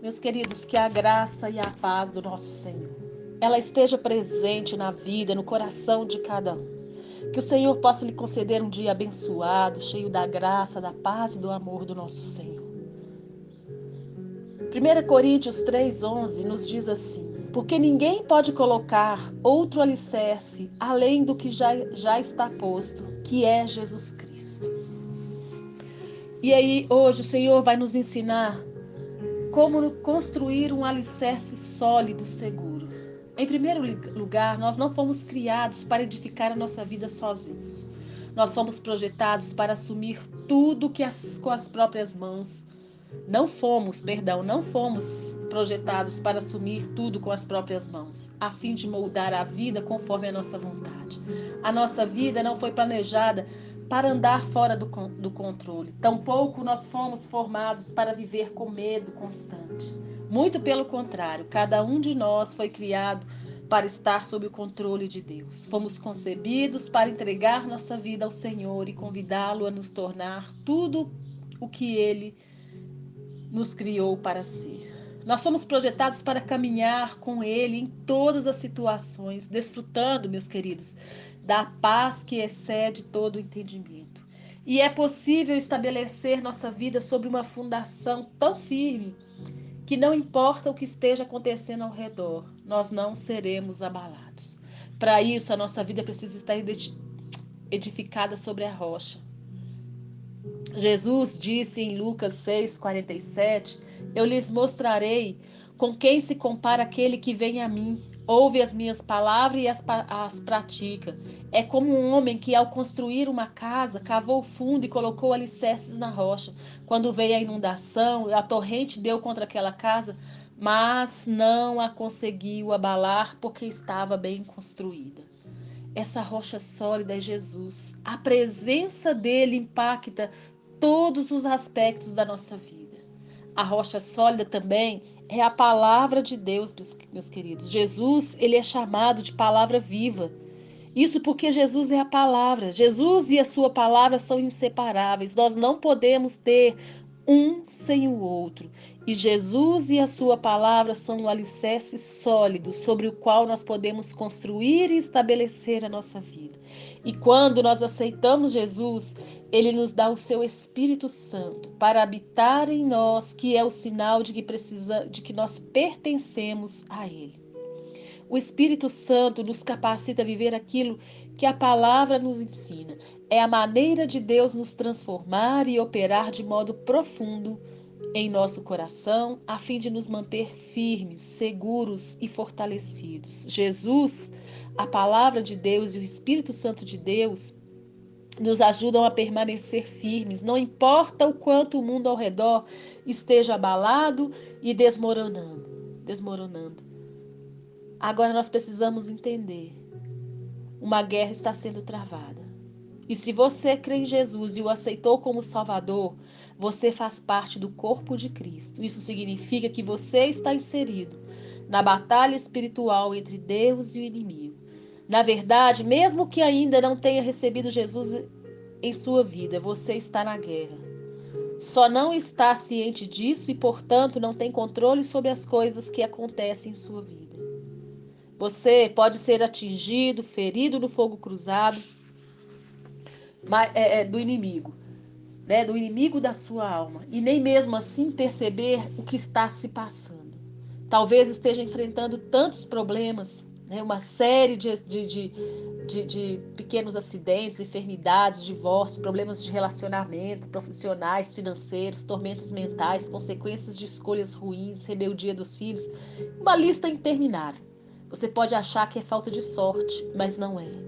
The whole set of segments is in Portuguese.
Meus queridos, que a graça e a paz do nosso Senhor, ela esteja presente na vida, no coração de cada um. Que o Senhor possa lhe conceder um dia abençoado, cheio da graça, da paz e do amor do nosso Senhor. 1 Coríntios 3,11 nos diz assim: porque ninguém pode colocar outro alicerce além do que já está posto, que é Jesus Cristo. E aí, hoje, o Senhor vai nos ensinar como construir um alicerce sólido, seguro. Em primeiro lugar, nós não fomos criados para edificar a nossa vida sozinhos. Nós fomos projetados para assumir tudo com as próprias mãos. Não fomos projetados para assumir tudo com as próprias mãos, a fim de moldar a vida conforme a nossa vontade. A nossa vida não foi planejada para andar fora do controle. Tampouco nós fomos formados para viver com medo constante. Muito pelo contrário, cada um de nós foi criado para estar sob o controle de Deus. Fomos concebidos para entregar nossa vida ao Senhor e convidá-lo a nos tornar tudo o que Ele nos criou para ser. Nós somos projetados para caminhar com Ele em todas as situações, desfrutando, meus queridos, da paz que excede todo o entendimento. E é possível estabelecer nossa vida sobre uma fundação tão firme que não importa o que esteja acontecendo ao redor, nós não seremos abalados. Para isso, a nossa vida precisa estar edificada sobre a rocha. Jesus disse em Lucas 6,47: eu lhes mostrarei com quem se compara aquele que vem a mim, ouve as minhas palavras e as pratica. É como um homem que, ao construir uma casa, cavou fundo e colocou alicerces na rocha. Quando veio a inundação, a torrente deu contra aquela casa, mas não a conseguiu abalar porque estava bem construída. Essa rocha sólida é Jesus. A presença dele impacta todos os aspectos da nossa vida. A rocha sólida também é a palavra de Deus, meus queridos. Jesus, ele é chamado de palavra viva. Isso porque Jesus é a palavra. Jesus e a sua palavra são inseparáveis. Nós não podemos ter um sem o outro. E Jesus e a sua palavra são um alicerce sólido sobre o qual nós podemos construir e estabelecer a nossa vida. E quando nós aceitamos Jesus, ele nos dá o seu Espírito Santo para habitar em nós, que é o sinal de que nós pertencemos a ele. O Espírito Santo nos capacita a viver aquilo que a palavra nos ensina. É a maneira de Deus nos transformar e operar de modo profundo em nosso coração, a fim de nos manter firmes, seguros e fortalecidos. Jesus, a palavra de Deus e o Espírito Santo de Deus nos ajudam a permanecer firmes, não importa o quanto o mundo ao redor esteja abalado e desmoronando. Agora nós precisamos entender, uma guerra está sendo travada. E se você crê em Jesus e o aceitou como Salvador, você faz parte do corpo de Cristo. Isso significa que você está inserido na batalha espiritual entre Deus e o inimigo. Na verdade, mesmo que ainda não tenha recebido Jesus em sua vida, você está na guerra. Só não está ciente disso e, portanto, não tem controle sobre as coisas que acontecem em sua vida. Você pode ser atingido, ferido no fogo cruzado do inimigo, né? Do inimigo da sua alma, e nem mesmo assim perceber o que está se passando. Talvez esteja enfrentando tantos problemas, né? Uma série de pequenos acidentes, enfermidades, divórcio, problemas de relacionamento, profissionais, financeiros, tormentos mentais, consequências de escolhas ruins, rebeldia dos filhos, uma lista interminável. Você pode achar que é falta de sorte, mas não é.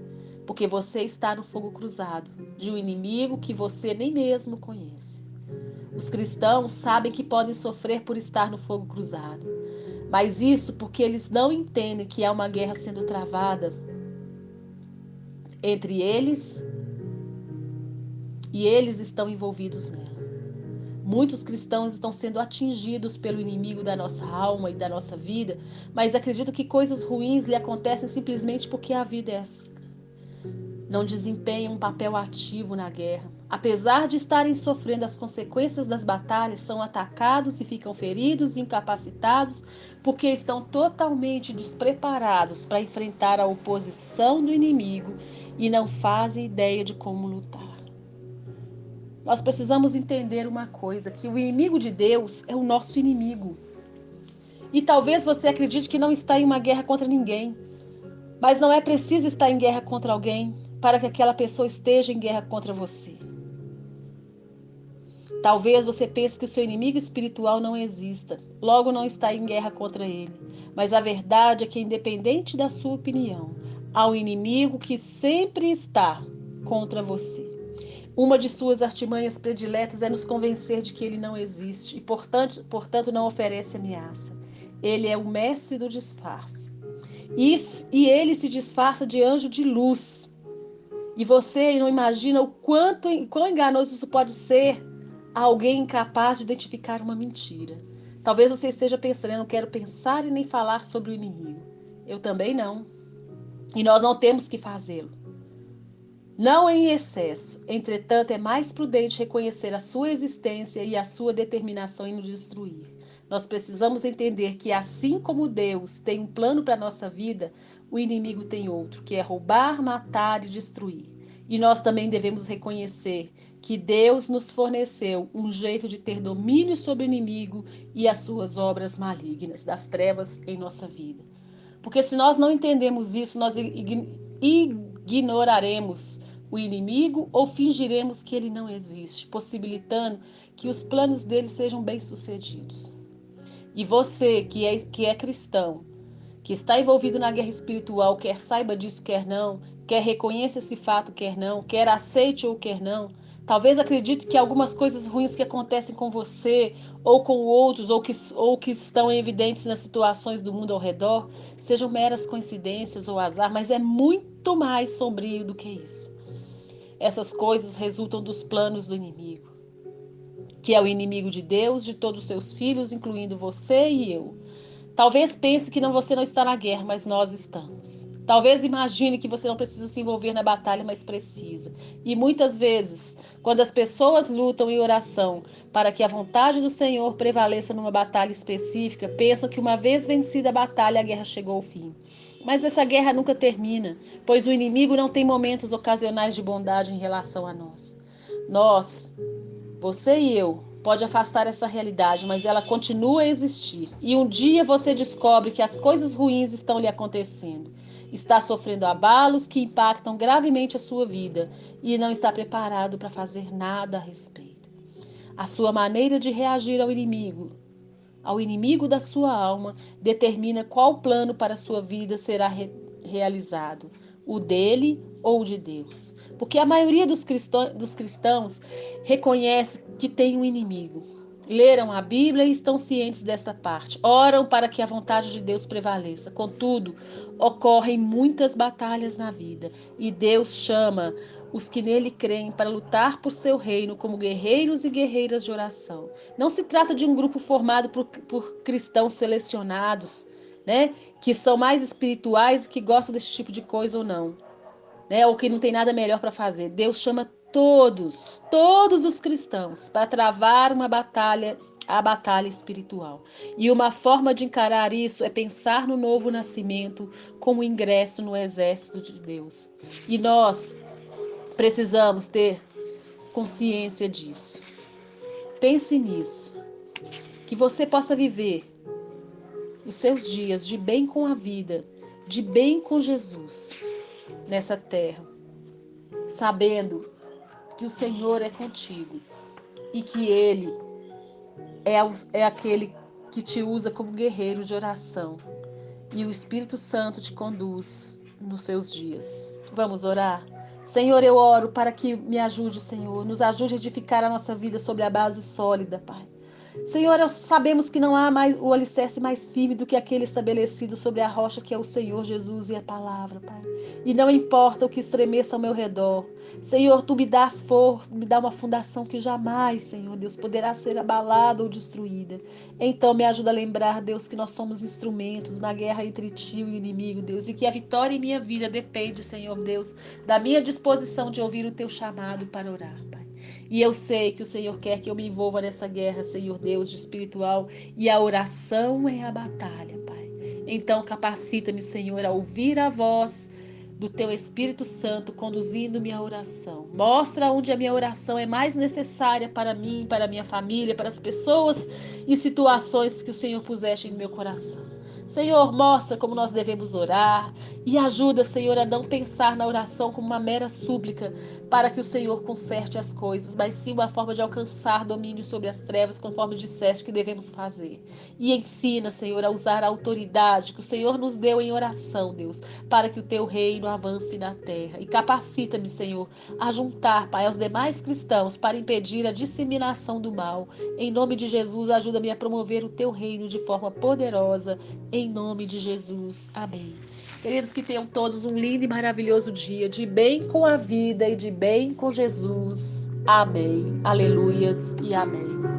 Porque você está no fogo cruzado de um inimigo que você nem mesmo conhece. Os cristãos sabem que podem sofrer por estar no fogo cruzado, mas isso porque eles não entendem que há uma guerra sendo travada entre eles e eles estão envolvidos nela. Muitos cristãos estão sendo atingidos pelo inimigo da nossa alma e da nossa vida, mas acreditam que coisas ruins lhe acontecem simplesmente porque a vida é assim. Não desempenham um papel ativo na guerra. apesar de estarem sofrendo as consequências das batalhas, são atacados e ficam feridos e incapacitados porque estão totalmente despreparados para enfrentar a oposição do inimigo e não fazem ideia de como lutar. Nós precisamos entender uma coisa, que o inimigo de Deus é o nosso inimigo. E talvez você acredite que não está em uma guerra contra ninguém, mas não é preciso estar em guerra contra alguém para que aquela pessoa esteja em guerra contra você. Talvez você pense que o seu inimigo espiritual não exista, logo não está em guerra contra ele. Mas a verdade é que, independente da sua opinião, há um inimigo que sempre está contra você. Uma de suas artimanhas prediletas é nos convencer de que ele não existe e, portanto, não oferece ameaça. Ele é o mestre do disfarce. E ele se disfarça de anjo de luz. E você não imagina quão enganoso isso pode ser a alguém incapaz de identificar uma mentira. Talvez você esteja pensando, eu não quero pensar e nem falar sobre o inimigo. Eu também não. E nós não temos que fazê-lo. Não em excesso. Entretanto, é mais prudente reconhecer a sua existência e a sua determinação em nos destruir. Nós precisamos entender que, assim como Deus tem um plano para a nossa vida, o inimigo tem outro, que é roubar, matar e destruir. E nós também devemos reconhecer que Deus nos forneceu um jeito de ter domínio sobre o inimigo e as suas obras malignas das trevas em nossa vida. Porque se nós não entendemos isso, nós ignoraremos o inimigo ou fingiremos que ele não existe, possibilitando que os planos dele sejam bem-sucedidos. E você que é cristão, que está envolvido na guerra espiritual, quer saiba disso, quer não, quer reconheça esse fato, quer não, quer aceite ou quer não, talvez acredite que algumas coisas ruins que acontecem com você ou com outros ou que estão evidentes nas situações do mundo ao redor sejam meras coincidências ou azar, mas é muito mais sombrio do que isso. Essas coisas resultam dos planos do inimigo, que é o inimigo de Deus, de todos os seus filhos, incluindo você e eu. Talvez pense que você não está na guerra, mas nós estamos. Talvez imagine que você não precisa se envolver na batalha, mas precisa. E muitas vezes, quando as pessoas lutam em oração para que a vontade do Senhor prevaleça numa batalha específica, pensam que uma vez vencida a batalha, a guerra chegou ao fim. Mas essa guerra nunca termina, pois o inimigo não tem momentos ocasionais de bondade em relação a nós. Nós, você e eu, pode afastar essa realidade, mas ela continua a existir. E um dia você descobre que as coisas ruins estão lhe acontecendo. Está sofrendo abalos que impactam gravemente a sua vida e não está preparado para fazer nada a respeito. A sua maneira de reagir ao inimigo da sua alma, determina qual plano para a sua vida será realizado, o dele ou o de Deus. Porque a maioria dos cristãos reconhece que tem um inimigo. Leram a Bíblia e estão cientes desta parte. Oram para que a vontade de Deus prevaleça. Contudo, ocorrem muitas batalhas na vida e Deus chama os que nele creem para lutar por seu reino como guerreiros e guerreiras de oração. Não se trata de um grupo formado por cristãos selecionados, né, que são mais espirituais e que gostam desse tipo de coisa ou não, né, ou que não tem nada melhor para fazer. Deus chama todos os cristãos para travar a batalha espiritual. E uma forma de encarar isso é pensar no novo nascimento como ingresso no exército de Deus. E nós precisamos ter consciência disso. Pense nisso. Que você possa viver os seus dias de bem com a vida, de bem com Jesus nessa terra, sabendo que o Senhor é contigo e que Ele é aquele que te usa como guerreiro de oração e o Espírito Santo te conduz nos seus dias. Vamos orar? Senhor, eu oro para que me ajude, Senhor, nos ajude a edificar a nossa vida sobre a base sólida, Pai. Senhor, sabemos que não há mais o alicerce mais firme do que aquele estabelecido sobre a rocha que é o Senhor Jesus e a palavra, Pai. E não importa o que estremeça ao meu redor, Senhor, Tu me dás força, me dá uma fundação que jamais, Senhor Deus, poderá ser abalada ou destruída. Então me ajuda a lembrar, Deus, que nós somos instrumentos na guerra entre Ti e o inimigo, Deus, e que a vitória em minha vida depende, Senhor Deus, da minha disposição de ouvir o Teu chamado para orar, Pai. E eu sei que o Senhor quer que eu me envolva nessa guerra, Senhor Deus, de espiritual. E a oração é a batalha, Pai. Então capacita-me, Senhor, a ouvir a voz do Teu Espírito Santo conduzindo minha oração. Mostra onde a minha oração é mais necessária para mim, para a minha família, para as pessoas e situações que o Senhor puseste no meu coração. Senhor, mostra como nós devemos orar e ajuda, Senhor, a não pensar na oração como uma mera súplica para que o Senhor conserte as coisas, mas sim uma forma de alcançar domínio sobre as trevas, conforme disseste que devemos fazer. E ensina, Senhor, a usar a autoridade que o Senhor nos deu em oração, Deus, para que o teu reino avance na terra. E capacita-me, Senhor, a juntar, Pai, aos demais cristãos para impedir a disseminação do mal. Em nome de Jesus, ajuda-me a promover o teu reino de forma poderosa. Em nome de Jesus. Amém. Queridos, que tenham todos um lindo e maravilhoso dia, de bem com a vida e de bem com Jesus. Amém. Aleluias e amém.